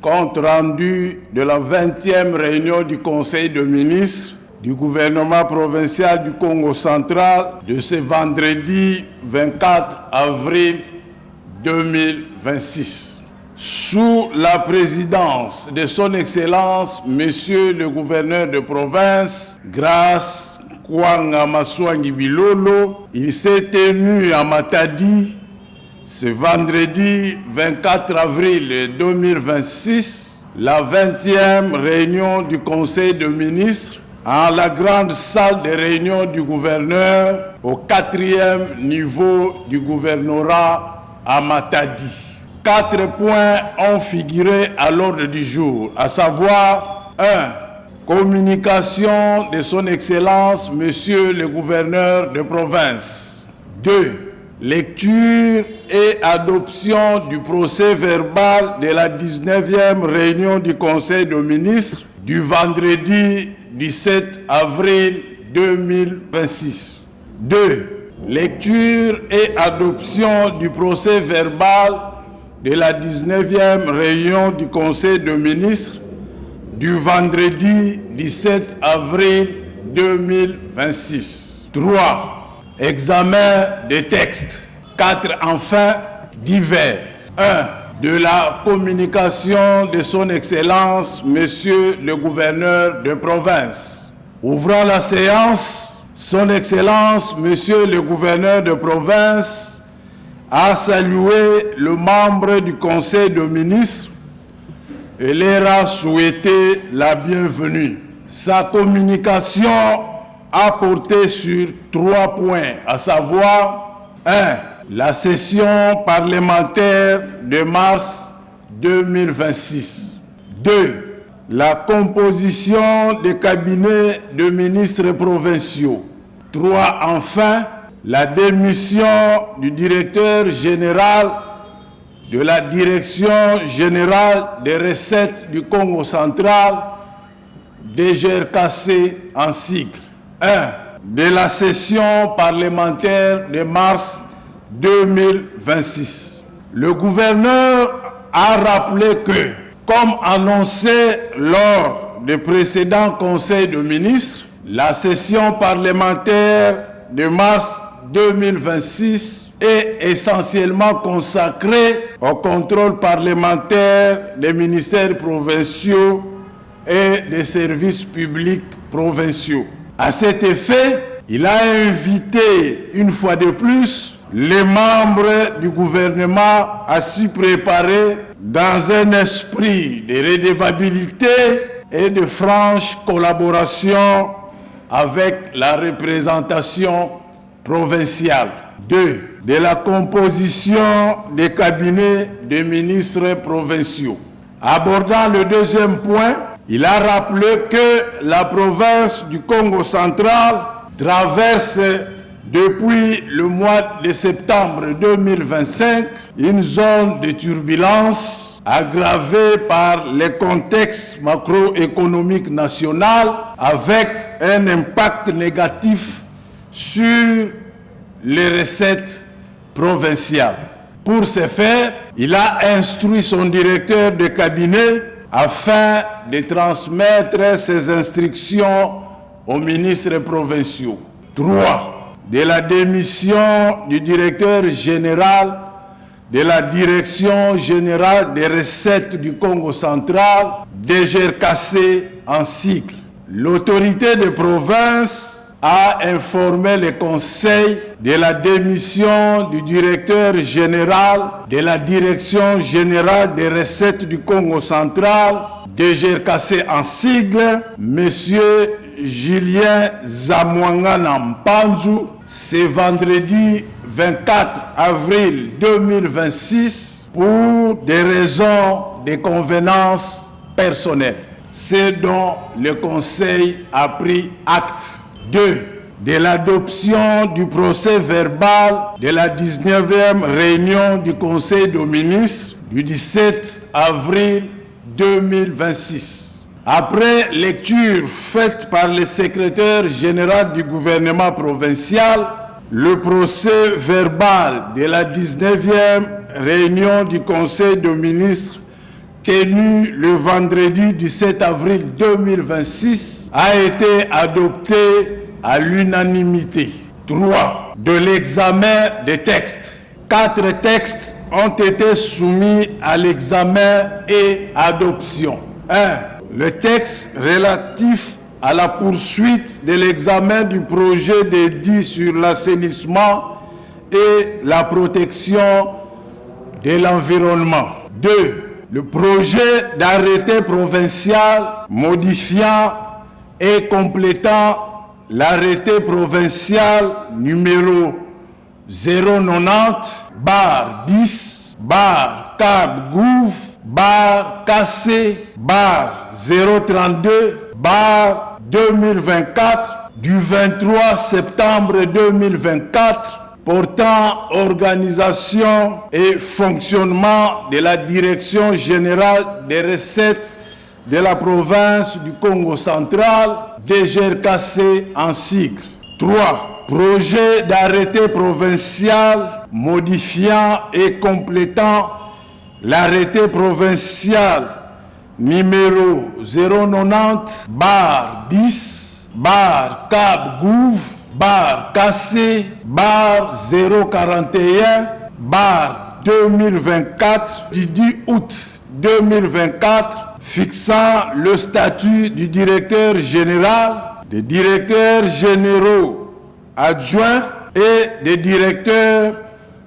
Compte rendu de la 20e réunion du Conseil de ministres du gouvernement provincial du Congo central de ce vendredi 24 avril 2026. Sous la présidence de son Excellence, Monsieur le gouverneur de province, Grace Kwanga Maswangi Bilolo, il s'est tenu à Matadi ce vendredi 24 avril 2026, la 20e réunion du Conseil de ministres à la grande salle de réunion du gouverneur au 4e niveau du gouvernorat à Matadi. 4 points ont figuré à l'ordre du jour, à savoir 1. Communication de son Excellence, Monsieur le gouverneur de province. 2. Lecture et adoption du procès verbal de la 19e réunion du Conseil de ministres du vendredi 17 avril 2026. 2. Lecture et adoption du procès verbal de la 19e réunion du Conseil de ministres du vendredi 17 avril 2026. 3. Examen des textes. 4. Enfin, divers. 1. De la communication de son Excellence, Monsieur le gouverneur de province. Ouvrant la séance, son Excellence, Monsieur le gouverneur de province, a salué le membre du Conseil de ministres et leur a souhaité la bienvenue. Sa communication a porté sur 3 points, à savoir 1. La session parlementaire de mars 2026. 2. La composition des cabinets de ministres provinciaux. 3. Enfin, la démission du directeur général de la Direction générale des recettes du Congo central, DGRKC en sigle. 1. De la session parlementaire de mars 2026. Le gouverneur a rappelé que, comme annoncé lors du précédent Conseil de ministres, la session parlementaire de mars 2026 est essentiellement consacrée au contrôle parlementaire des ministères provinciaux et des services publics provinciaux. À cet effet, il a invité une fois de plus les membres du gouvernement à s'y préparer dans un esprit de redevabilité et de franche collaboration avec la représentation provinciale. 2. De la composition des cabinets des ministres provinciaux. Abordant le deuxième point, il a rappelé que la province du Congo central traverse depuis le mois de septembre 2025 une zone de turbulence aggravée par les contextes macroéconomiques nationaux avec un impact négatif sur les recettes provinciales. Pour ce faire, il a instruit son directeur de cabinet afin de transmettre ses instructions aux ministres provinciaux. 3. De la démission du directeur général de la Direction générale des recettes du Congo central, DGRKC en sigle. L'autorité de province a informé le Conseil de la démission du directeur général de la Direction générale des recettes du Congo central, DGRKC en sigle, M. Julien Zamwangana Mpanzu, ce vendredi 24 avril 2026 pour des raisons de convenance personnelle. C'est dont le Conseil a pris acte. 2. De l'adoption du procès verbal de la 19e réunion du Conseil des ministres du 17 avril 2026. Après lecture faite par le secrétaire général du gouvernement provincial, le procès verbal de la 19e réunion du Conseil des ministres tenu le vendredi 17 avril 2026 a été adopté à l'unanimité. 3. De l'examen des textes. 4 textes ont été soumis à l'examen et adoption. 1. Le texte relatif à la poursuite de l'examen du projet de dit sur l'assainissement et la protection de l'environnement. 2. Le projet d'arrêté provincial modifiant et complétant l'arrêté provincial numéro 090-10-KC-032-2024 du 23 septembre 2024 portant organisation et fonctionnement de la Direction générale des recettes de la province du Congo central, DGRKC en sigle. 3. Projet d'arrêté provincial modifiant et complétant l'arrêté provincial numéro 090-10-KC-041-2024 du 10 août 2024 fixant le statut du directeur général, des directeurs généraux adjoints et des directeurs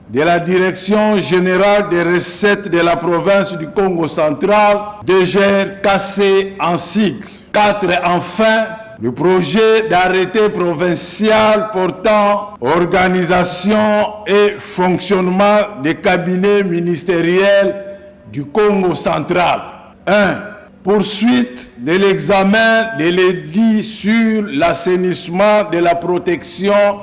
de la Direction générale des recettes de la province du Congo central, DGRKC en sigle. 4. Enfin, le projet d'arrêté provincial portant organisation et fonctionnement des cabinets ministériels du Congo central. 1. Poursuite de l'examen de l'édit sur l'assainissement de la protection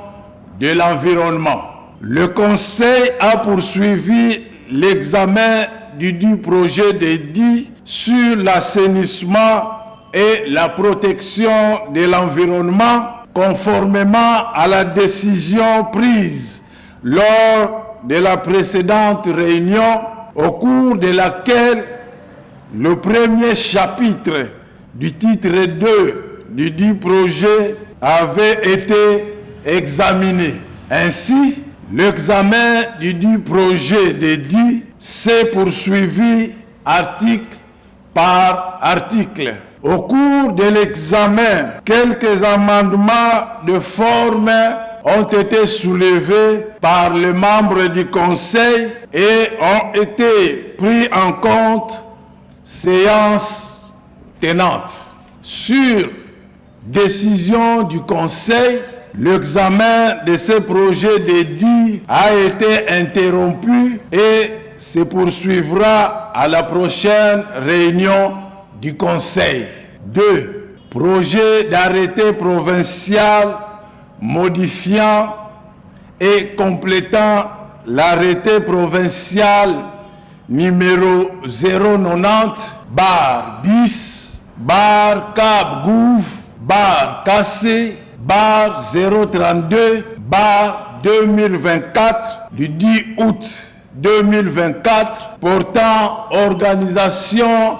de l'environnement. Le Conseil a poursuivi l'examen du dit projet d'édit sur l'assainissement et la protection de l'environnement conformément à la décision prise lors de la précédente réunion au cours de laquelle le premier chapitre du titre 2 du dit projet avait été examiné. Ainsi, l'examen du dit projet d'édit s'est poursuivi article par article. Au cours de l'examen, quelques amendements de forme ont été soulevés par les membres du Conseil et ont été pris en compte séance tenante. Sur décision du Conseil, l'examen de ce projet d'édit a été interrompu et se poursuivra à la prochaine réunion du Conseil. 2. Projet d'arrêté provincial modifiant et complétant l'arrêté provincial numéro 090-10-KC-032-2024 du 10 août 2024 portant organisation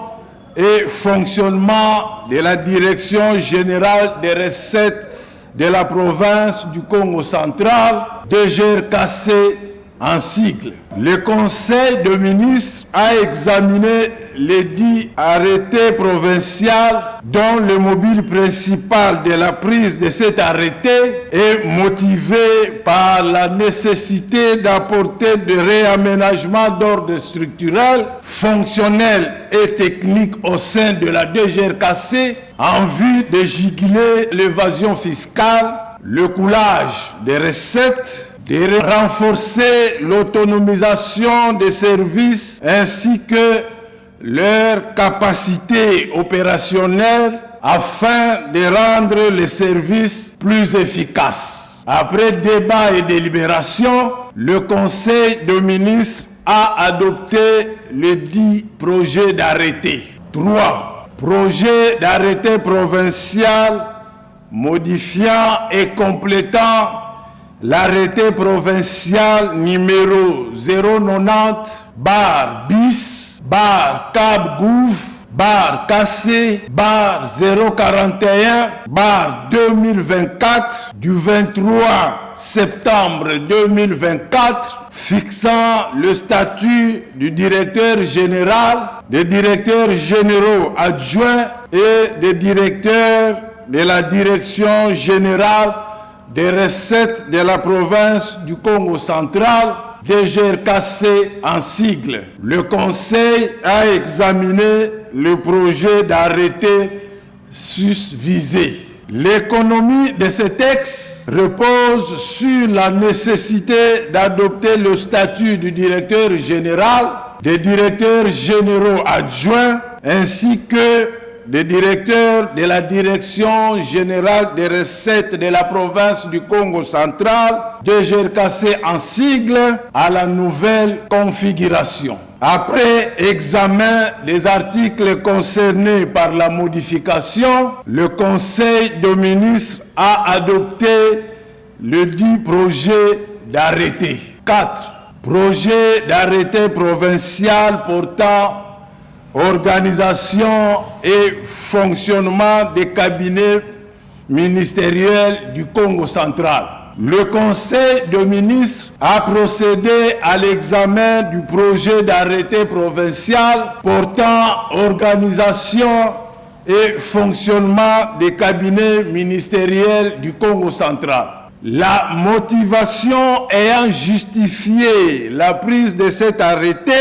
et fonctionnement de la Direction générale des recettes de la province du Congo central, DGRKC en sigle. Le Conseil de ministres a examiné l'édit arrêté provincial dont le mobile principal de la prise de cet arrêté est motivé par la nécessité d'apporter des réaménagements d'ordre structurel, fonctionnel et technique au sein de la DGRKC en vue de juguler l'évasion fiscale, le coulage des recettes, de renforcer l'autonomisation des services ainsi que leur capacité opérationnelle afin de rendre les services plus efficaces. Après débat et délibération, le Conseil de ministres a adopté le dit projet d'arrêté. 3. Projet d'arrêté provincial modifiant et complétant l'arrêté provincial numéro 090-10 Cap Gouv, KC, 041, 2024, du 23 septembre 2024, fixant le statut du directeur général, des directeurs généraux adjoints et des directeurs de la direction générale des recettes de la province du Congo central, DGRKC en sigle. Le Conseil a examiné le projet d'arrêté susvisé. L'économie de ce texte repose sur la nécessité d'adopter le statut du directeur général, des directeurs généraux adjoints, ainsi que des directeurs de la Direction générale des recettes de la province du Congo central, DGRKC en sigle, à la nouvelle configuration. Après examen des articles concernés par la modification, le Conseil des ministres a adopté le dit projet d'arrêté. 4. Projet d'arrêté provincial portant organisation et fonctionnement des cabinets ministériels du Congo central. Le Conseil des ministres a procédé à l'examen du projet d'arrêté provincial portant organisation et fonctionnement des cabinets ministériels du Congo central. La motivation ayant justifié la prise de cet arrêté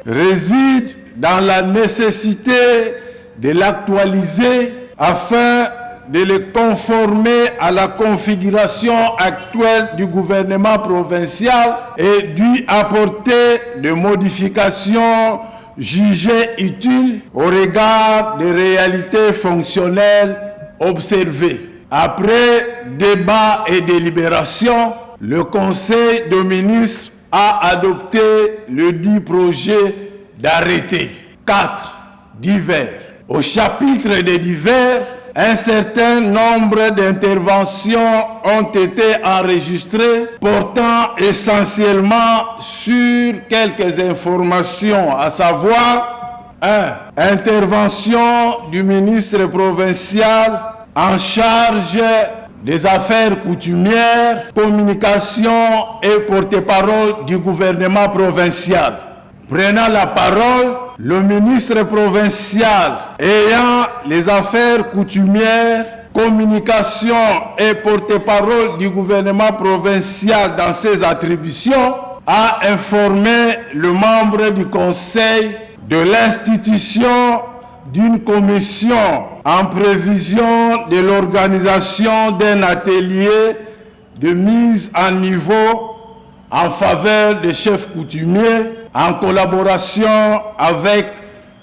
réside dans la nécessité de l'actualiser afin de le conformer à la configuration actuelle du gouvernement provincial et d'y apporter des modifications jugées utiles au regard des réalités fonctionnelles observées. Après débat et délibération, le Conseil des ministres a adopté le dit projet d'arrêté. 4. Divers. Au chapitre des divers, un certain nombre d'interventions ont été enregistrées portant essentiellement sur quelques informations, à savoir 1. Intervention du ministre provincial en charge des affaires coutumières, communication et porte-parole du gouvernement provincial. Prenant la parole, le ministre provincial ayant les affaires coutumières, communication et porte-parole du gouvernement provincial dans ses attributions, a informé le membre du conseil de l'institution d'une commission en prévision de l'organisation d'un atelier de mise à niveau en faveur des chefs coutumiers en collaboration avec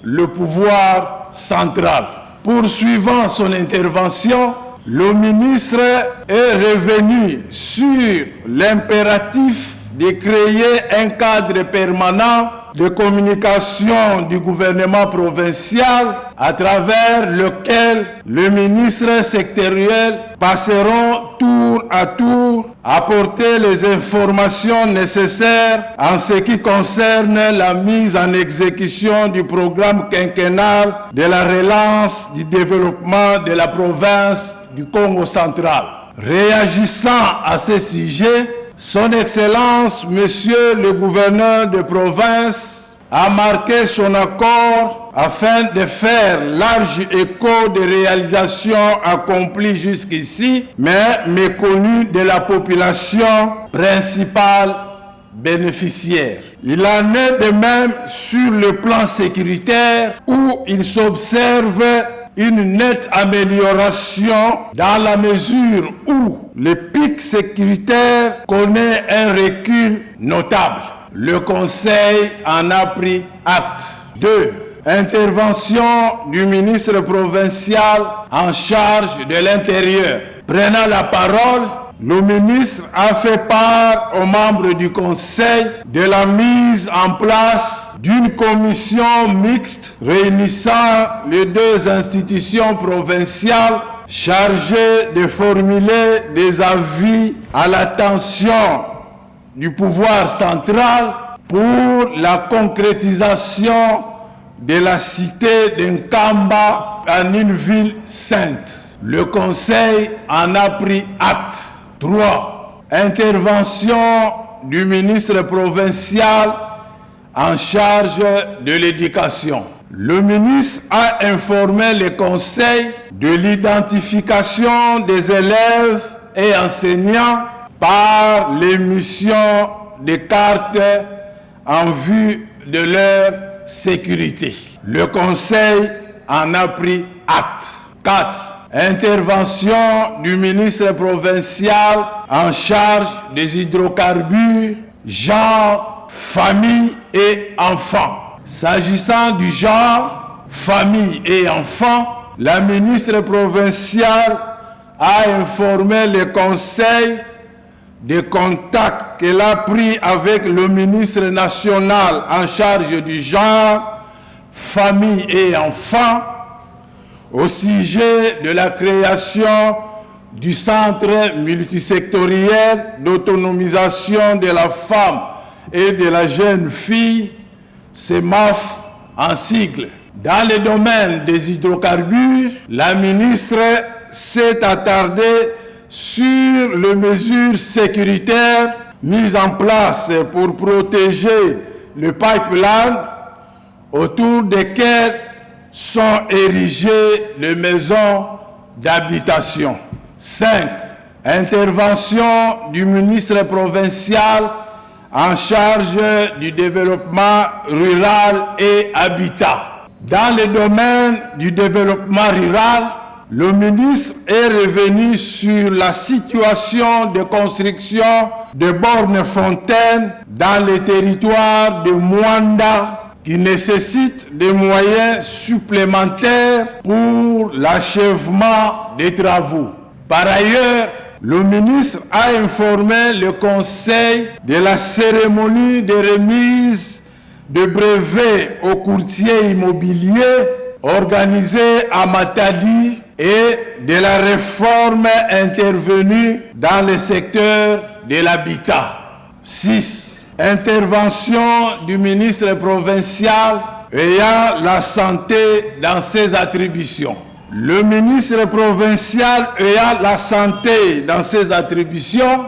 le pouvoir central. Poursuivant son intervention, le ministre est revenu sur l'impératif de créer un cadre permanent de communication du gouvernement provincial à travers lequel les ministres sectoriels passeront tour à tour apporter les informations nécessaires en ce qui concerne la mise en exécution du programme quinquennal de la relance du développement de la province du Congo central. Réagissant à ce sujet, Son Excellence, Monsieur le gouverneur de province, a marqué son accord afin de faire large écho des réalisations accomplies jusqu'ici, mais méconnues de la population principale bénéficiaire. Il en est de même sur le plan sécuritaire où il s'observe une nette amélioration dans la mesure où le pic sécuritaire connaît un recul notable. Le Conseil en a pris acte. 2. Intervention du ministre provincial en charge de l'Intérieur. Prenant la parole, le ministre a fait part aux membres du Conseil de la mise en place d'une commission mixte réunissant les deux institutions provinciales chargées de formuler des avis à l'attention du pouvoir central pour la concrétisation de la cité d'Nkamba en une ville sainte. Le Conseil en a pris acte. 3. Intervention du ministre provincial en charge de l'éducation. Le ministre a informé le Conseil de l'identification des élèves et enseignants par l'émission de cartes en vue de leur sécurité. Le Conseil en a pris acte. 4. Intervention du ministre provincial en charge des hydrocarbures, genre, famille et enfants. S'agissant du genre, famille et enfants, la ministre provinciale a informé le Conseil des contacts qu'elle a pris avec le ministre national en charge du genre, famille et enfants au sujet de la création du Centre multisectoriel d'autonomisation de la femme et de la jeune fille, CEMAF en sigle. Dans le domaine des hydrocarbures, la ministre s'est attardée sur les mesures sécuritaires mises en place pour protéger le pipeline autour desquelles sont érigées les maisons d'habitation. 5. Intervention du ministre provincial en charge du développement rural et habitat. Dans le domaine du développement rural, le ministre est revenu sur la situation de construction de bornes-fontaines dans le territoire de Mwanda qui nécessite des moyens supplémentaires pour l'achèvement des travaux. Par ailleurs, le ministre a informé le Conseil de la cérémonie de remise de brevets aux courtiers immobiliers organisée à Matadi et de la réforme intervenue dans le secteur de l'habitat. 6. Intervention du ministre provincial ayant la santé dans ses attributions. Le ministre provincial ayant la santé dans ses attributions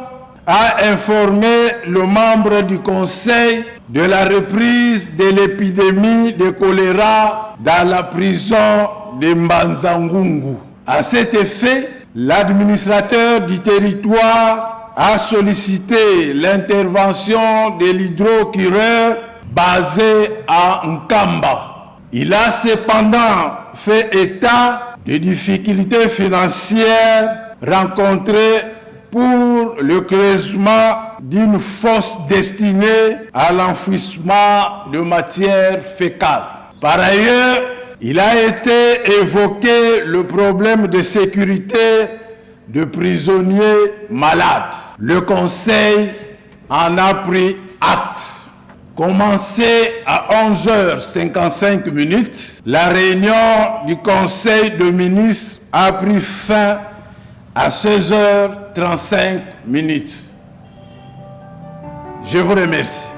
a informé le membre du Conseil de la reprise de l'épidémie de choléra dans la prison de Mbanzangungu. À cet effet, l'administrateur du territoire a sollicité l'intervention de l'hydrocureur basé à Nkamba. Il a cependant fait état des difficultés financières rencontrées pour le creusement d'une fosse destinée à l'enfouissement de matières fécales. Par ailleurs, il a été évoqué le problème de sécurité de prisonniers malades. Le Conseil en a pris acte. Commencé à 11h55, la réunion du Conseil de ministres a pris fin à 16h35. Je vous remercie.